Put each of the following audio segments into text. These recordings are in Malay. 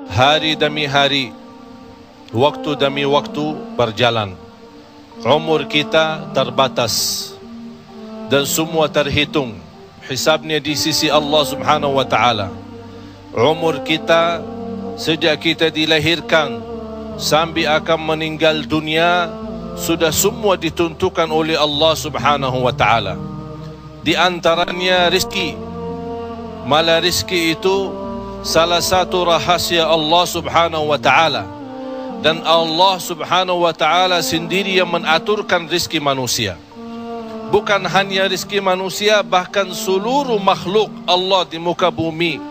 Hari demi hari, waktu demi waktu berjalan. Umur kita terbatas dan semua terhitung hisabnya di sisi Allah Subhanahu wa taala. Umur kita sejak kita dilahirkan sampai akan meninggal dunia sudah semua ditentukan oleh Allah Subhanahu wa taala. Di antaranya rezeki. Malah rezeki itu salah satu rahasia Allah Subhanahu wa taala, dan Allah Subhanahu wa taala sendiri yang mengaturkan rezeki manusia. Bukan hanya rezeki manusia, bahkan seluruh makhluk Allah di muka bumi.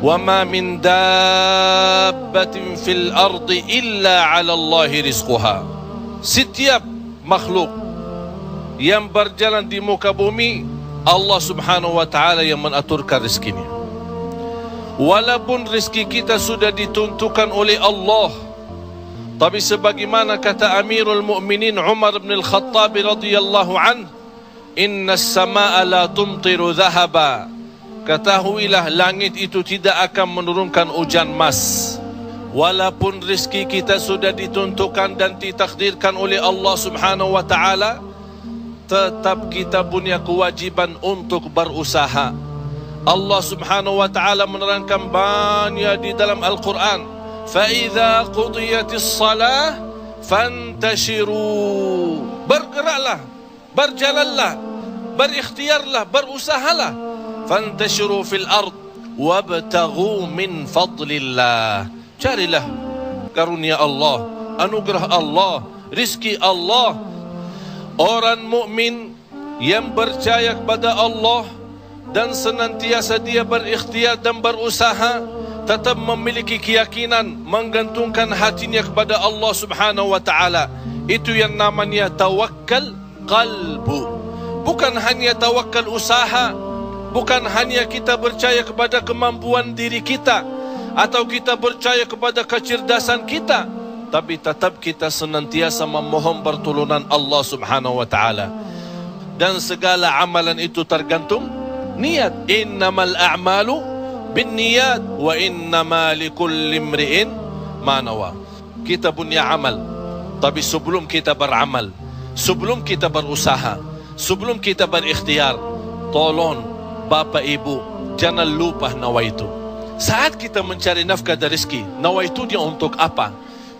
Wa ma min dabbatin fil ardi illa 'ala Allahi rizquha. Setiap makhluk yang berjalan di muka bumi, Allah Subhanahu wa taala yang mengaturkan rezekinya. Walaupun rezeki kita sudah ditentukan oleh Allah, tapi sebagaimana kata Amirul Mukminin Umar bin Al-Khattab radhiyallahu anhu, inna as-samaa'a la tumtiru dhahaba. Ketahuilah langit itu tidak akan menurunkan hujan emas. Walaupun rezeki kita sudah ditentukan dan ditakdirkan oleh Allah Subhanahu wa taala, tetap kita punya kewajiban untuk berusaha. Allah Subhanahu wa taala menerangkan banyak di dalam Al-Quran, فَإِذَا قُضِيَتِ الصَّلَاةِ فَانْتَشِرُوا. Bergeraklah, berjalanlah, berikhtiarlah, berusahalah. فَانْتَشِرُوا فِي الْأَرْضِ وَابْتَغُوا مِنْ فَضْلِ اللَّهِ. Carilah karunia Allah, anugerah Allah, rizki Allah. Orang mukmin yang percaya kepada Allah dan senantiasa dia berikhtiar dan berusaha, tetap memiliki keyakinan, menggantungkan hatinya kepada Allah Subhanahu wa taala. Itu yang namanya tawakkal qalbu. Bukan hanya tawakkal usaha, bukan hanya kita percaya kepada kemampuan diri kita atau kita percaya kepada kecerdasan kita, tapi tetap kita senantiasa memohon pertolongan Allah Subhanahu wa taala. Dan segala amalan itu tergantung niat. Innamal a'malu binniyat wa innama likulli imri'in ma nawa. Kita punya amal, tapi sebelum kita beramal, sebelum kita berusaha, sebelum kita berikhtiar, tolong Bapak Ibu jangan lupa nawaitu. Saat kita mencari nafkah dan rezeki, nawaitu dia untuk apa?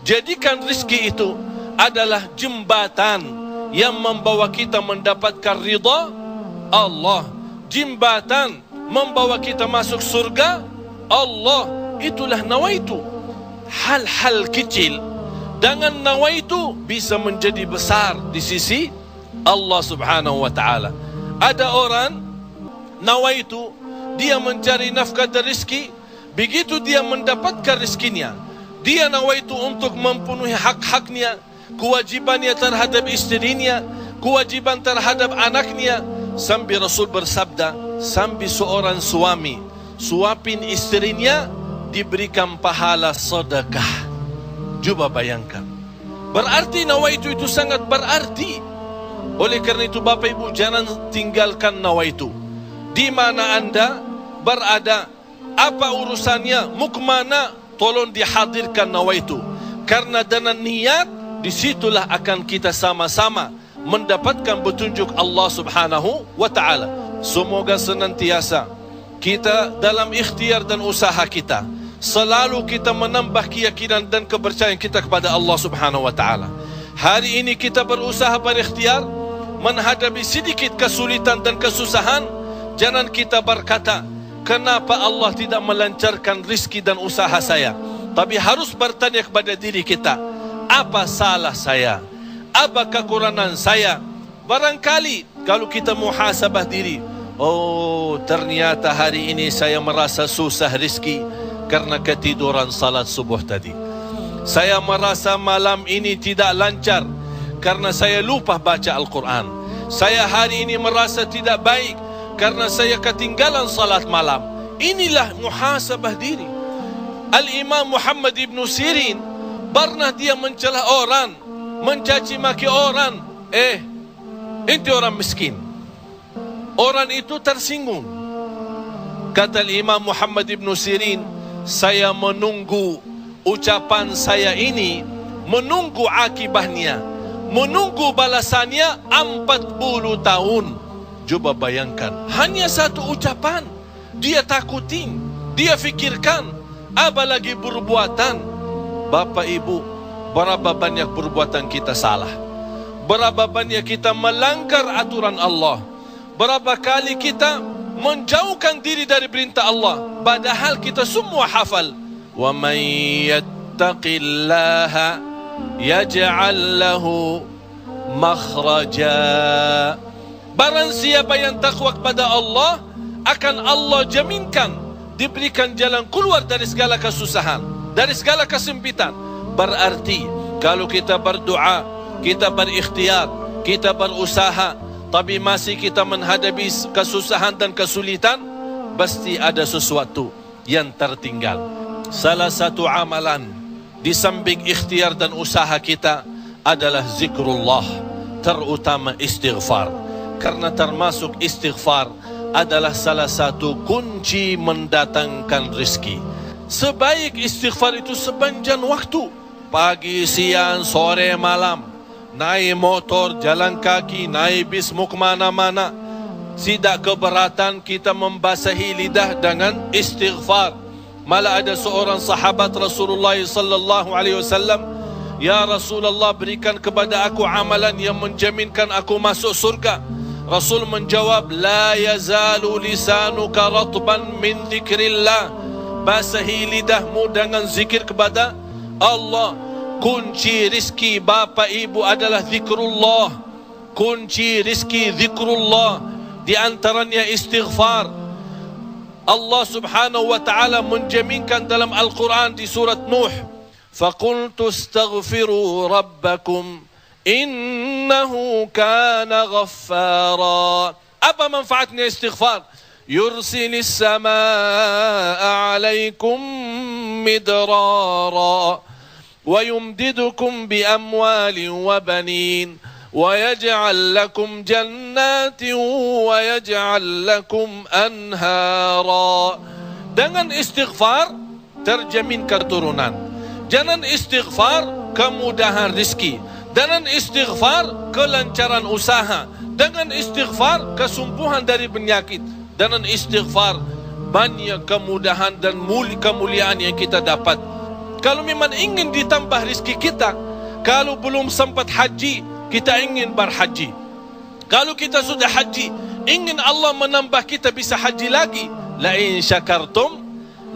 Jadikan rezeki itu adalah jembatan yang membawa kita mendapatkan ridha Allah, jembatan membawa kita masuk surga Allah. Itulah nawaitu. Hal-hal kecil dengan nawaitu bisa menjadi besar di sisi Allah Subhanahu wa taala. Ada orang nawaitu dia mencari nafkah dan rezeki, begitu dia mendapatkan rezekinya, dia nawaitu untuk memenuhi hak-haknya, kewajibannya terhadap istrinya, kewajiban terhadap anaknya. Sampai Rasul bersabda, sampai seorang suami suapin istrinya diberikan pahala sedekah. Coba bayangkan, berarti nawaitu itu sangat berarti. Oleh karena itu Bapak Ibu jangan tinggalkan nawaitu. Di mana anda berada, apa urusannya, mau kemana, tolong dihadirkan nawaitu. Karena dengan niat, disitulah akan kita sama-sama mendapatkan petunjuk Allah Subhanahu wa ta'ala. Semoga senantiasa kita dalam ikhtiar dan usaha kita, selalu kita menambah keyakinan dan kepercayaan kita kepada Allah Subhanahu wa ta'ala. Hari ini kita berusaha berikhtiar, menghadapi sedikit kesulitan dan kesusahan, jangan kita berkata, kenapa Allah tidak melancarkan rizki dan usaha saya? Tapi harus bertanya kepada diri kita, apa salah saya? Apa kekurangan saya? Barangkali kalau kita muhasabah diri, oh ternyata hari ini saya merasa susah rizki karena ketiduran salat subuh tadi. Saya merasa malam ini tidak lancar karena saya lupa baca Al-Quran. Saya hari ini merasa tidak baik karena saya ketinggalan salat malam. Inilah muhasabah diri. Al-Imam Muhammad ibn Sirin pernah dia mencela orang, mencaci maki orang. Itu orang miskin. Orang itu tersinggung. Kata Imam Muhammad ibn Sirin, saya menunggu ucapan saya ini, menunggu akibahnya, menunggu balasannya 40 tahun. Coba bayangkan, hanya satu ucapan dia takutin, dia fikirkan, apalagi perbuatan. Bapak Ibu, berapa banyak perbuatan kita salah, berapa banyak kita melanggar aturan Allah, berapa kali kita menjauhkan diri dari perintah Allah, padahal kita semua hafal. Wa may yattaqillaha yaj'al lahu makhraja. Barang siapa yang takwa kepada Allah, akan Allah jaminkan diberikan jalan keluar dari segala kesusahan, dari segala kesempitan. Berarti kalau kita berdoa, kita berikhtiar, kita berusaha, tapi masih kita menghadapi kesusahan dan kesulitan, pasti ada sesuatu yang tertinggal. Salah satu amalan di samping ikhtiar dan usaha kita adalah zikrullah, terutama istighfar. Karena termasuk istighfar adalah salah satu kunci mendatangkan rezeki. Sebaik istighfar itu sepanjang waktu, pagi, siang, sore, malam. Naik motor, jalan kaki, naik bis, mau kemana-mana, tidak keberatan kita membasahi lidah dengan istighfar. Malah ada seorang sahabat Rasulullah sallallahu alaihi wasallam, "Ya Rasulullah, berikan kepada aku amalan yang menjaminkan aku masuk surga." Rasul menjawab, "La yazalu lisanuka ratban min dzikrillah." Basahi lidahmu dengan zikir kepada Allah. Kunci rizki Bapak Ibu adalah zikrullah. Kunci rizki zikrullah, di antaranya istighfar. Allah subhanahu wa ta'ala menjaminkan dalam Al-Quran di surat Nuh, "Faqultu astaghfiru rabbakum innahu kana ghaffara." Apa manfaatnya istighfar? Yursilis samaa alaikum midrara wa yumdidukum bi amwalin wa banin wa yaj'al lakum jannatin wa yaj'al lakum anhara. Dengan istighfar terjamin keturunan. Dengan istighfar kemudahan rezeki. Dengan istighfar kelancaran usaha. Dengan istighfar kesembuhan dari penyakit. Dengan istighfar banyak kemudahan dan kemuliaan yang kita dapat. Kalau memang ingin ditambah rezeki kita, kalau belum sempat haji, kita ingin berhaji. Kalau kita sudah haji, ingin Allah menambah kita bisa haji lagi. La in syakartum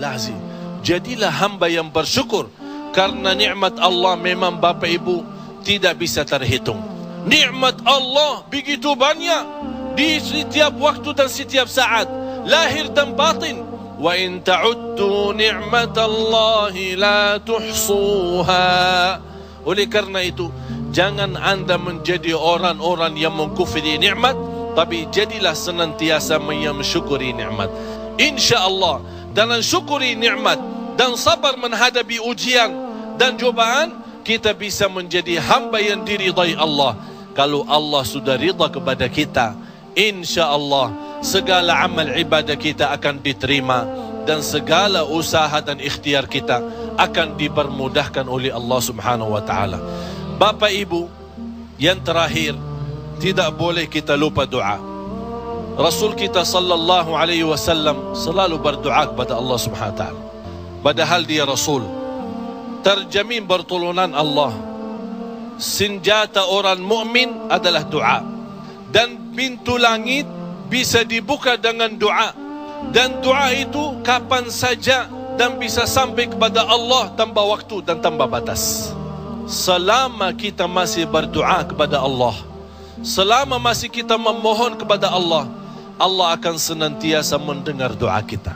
lazim. Jadilah hamba yang bersyukur, karena nikmat Allah memang Bapak Ibu tidak bisa terhitung. Nikmat Allah begitu banyak di setiap waktu dan setiap saat, lahir dan batin. Wa in ta'uddu ni'matallahi la tuhsuha. Oleh karena itu, jangan anda menjadi orang-orang yang mengkufri nikmat, tapi jadilah senantiasa mensyukuri nikmat. InsyaAllah dengan syukuri nikmat dan sabar menghadapi ujian dan cobaan, kita bisa menjadi hamba yang diridai Allah. Kalau Allah sudah ridha kepada kita, InsyaAllah segala amal ibadah kita akan diterima, dan segala usaha dan ikhtiar kita akan dipermudahkan oleh Allah subhanahu wa ta'ala. Bapak Ibu, yang terakhir, tidak boleh kita lupa doa. Rasul kita sallallahu alaihi wasallam selalu berdoa kepada Allah subhanahu wa ta'ala. Padahal dia Rasul, terjamin pertolongan Allah. Senjata orang mukmin adalah doa, dan pintu langit bisa dibuka dengan doa, dan doa itu kapan saja dan bisa sampai kepada Allah tanpa waktu dan tanpa batas. Selama kita masih berdoa kepada Allah, selama masih kita memohon kepada Allah, Allah akan senantiasa mendengar doa kita.